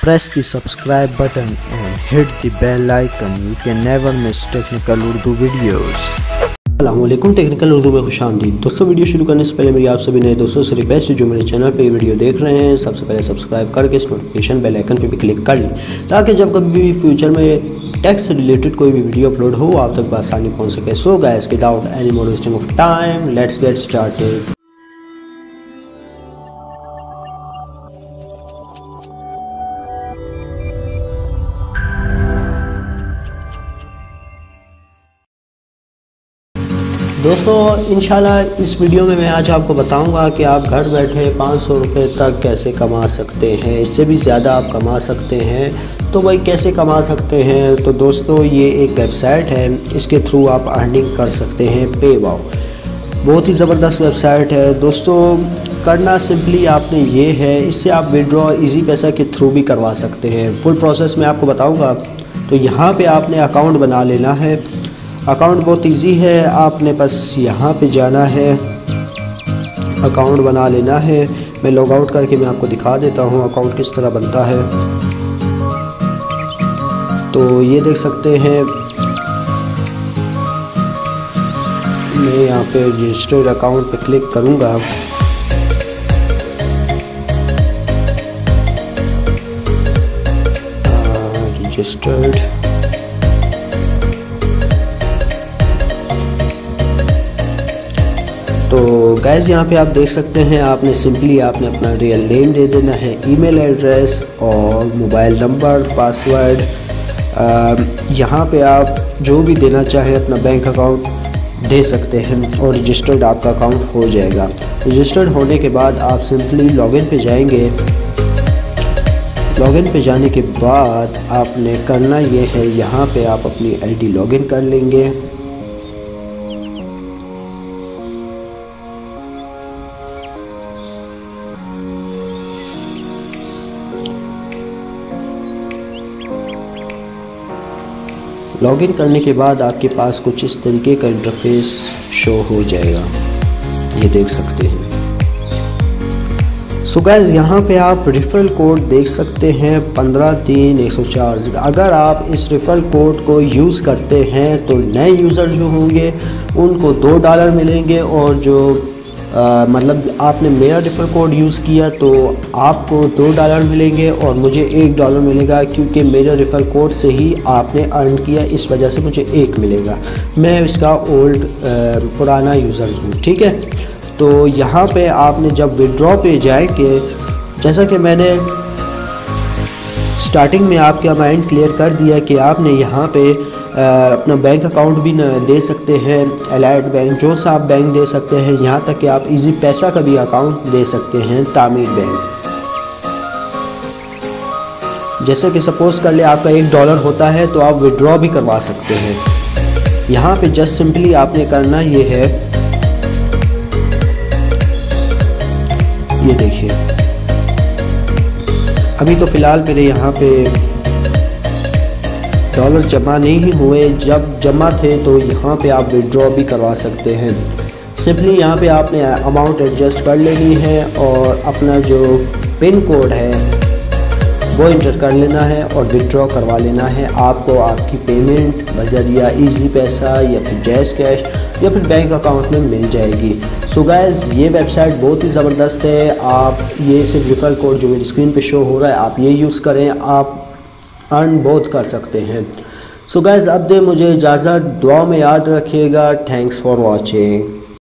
press the subscribe button and hit the bell icon. You can never miss technical Urdu videos. अस्सलामुअलैकुम, technical Urdu में खुशामदीद। दोस्तों, video शुरू करने से पहले मेरी आप सभी नए दोस्तों से रिक्वेस्ट है जो मेरे चैनल पे वीडियो देख रहे हैं, सबसे पहले सब्सक्राइब करके इस नोटिफिकेशन बेल आइकन पे भी क्लिक कर लें ताकि जब कभी भी फ्यूचर में टेक से रिलेटेड कोई भी वीडियो अपलोड हो आप तक आसानी पहुँच सके। So guys, without any more wasting of time, let's get started. दोस्तों, इंशाल्लाह इस वीडियो में मैं आज आपको बताऊंगा कि आप घर बैठे 500 रुपये तक कैसे कमा सकते हैं। इससे भी ज़्यादा आप कमा सकते हैं। तो भाई कैसे कमा सकते हैं? तो दोस्तों, ये एक वेबसाइट है, इसके थ्रू आप अर्निंग कर सकते हैं। पेवाओ बहुत ही ज़बरदस्त वेबसाइट है दोस्तों। करना सिंपली आपने ये है, इससे आप विड्रॉ इजी पैसा के थ्रू भी करवा सकते हैं। फुल प्रोसेस मैं आपको बताऊँगा। तो यहाँ पर आपने अकाउंट बना लेना है। अकाउंट बहुत इजी है, आपने बस यहाँ पे जाना है, अकाउंट बना लेना है। मैं लॉग आउट करके मैं आपको दिखा देता हूँ अकाउंट किस तरह बनता है। तो ये देख सकते हैं, मैं यहाँ पे रजिस्टर्ड अकाउंट पे क्लिक करूँगा। रजिस्टर्ड, तो गाइस यहाँ पे आप देख सकते हैं, आपने सिंपली आपने अपना रियल नेम दे देना है, ईमेल एड्रेस और मोबाइल नंबर, पासवर्ड। यहाँ पे आप जो भी देना चाहें अपना बैंक अकाउंट दे सकते हैं और रजिस्टर्ड आपका अकाउंट हो जाएगा। रजिस्टर्ड होने के बाद आप सिंपली लॉगिन पे जाएंगे। लॉगिन पे जाने के बाद आपने करना ये है, यहाँ पे आप अपनी आईडी लॉगिन कर लेंगे। लॉगिन करने के बाद आपके पास कुछ इस तरीके का इंटरफेस शो हो जाएगा, ये देख सकते हैं। सो गाइस, यहाँ पे आप रेफरल कोड देख सकते हैं 153104। अगर आप इस रेफरल कोड को यूज़ करते हैं तो नए यूज़र जो होंगे उनको $2 मिलेंगे, और जो मतलब आपने मेरा रेफरल कोड यूज़ किया तो आपको $2 मिलेंगे और मुझे $1 मिलेगा, क्योंकि मेरे रेफरल कोड से ही आपने अर्न किया, इस वजह से मुझे 1 मिलेगा। मैं इसका पुराना यूज़र हूँ, ठीक है। तो यहाँ पे आपने जब विड्रॉ पे जाएंगे, जैसा कि मैंने स्टार्टिंग में आपका माइंड क्लियर कर दिया कि आपने यहाँ पे अपना बैंक अकाउंट भी दे सकते हैं, एलाइड बैंक, जो सा आप बैंक दे सकते हैं। यहाँ तक कि आप इजी पैसा का भी अकाउंट दे सकते हैं, तामीर बैंक। जैसे कि सपोज़ कर ले आपका $1 होता है तो आप विड्रॉ भी करवा सकते हैं। यहाँ पे जस्ट सिंपली आपने करना ये है, ये देखिए, अभी तो फ़िलहाल मेरे यहाँ पे डॉलर जमा नहीं हुए, जब जमा थे तो यहाँ पे आप विड्रॉ भी करवा सकते हैं। सिंपली यहाँ पे आपने अमाउंट एडजस्ट कर लेनी है और अपना जो पिन कोड है वो इंटर कर लेना है और विड्रॉ करवा लेना है। आपको आपकी पेमेंट बज़रिया इजी पैसा या फिर जैज़ कैश या फिर बैंक अकाउंट में मिल जाएगी। सो गाइस, ये वेबसाइट बहुत ही ज़बरदस्त है। आप ये सिर्फ रेफरल कोड जो मेरी स्क्रीन पे शो हो रहा है आप ये यूज़ करें, आप अर्न बहुत कर सकते हैं। सो गाइस, अब दे मुझे इजाज़त, दुआ में याद रखिएगा। Thanks for watching.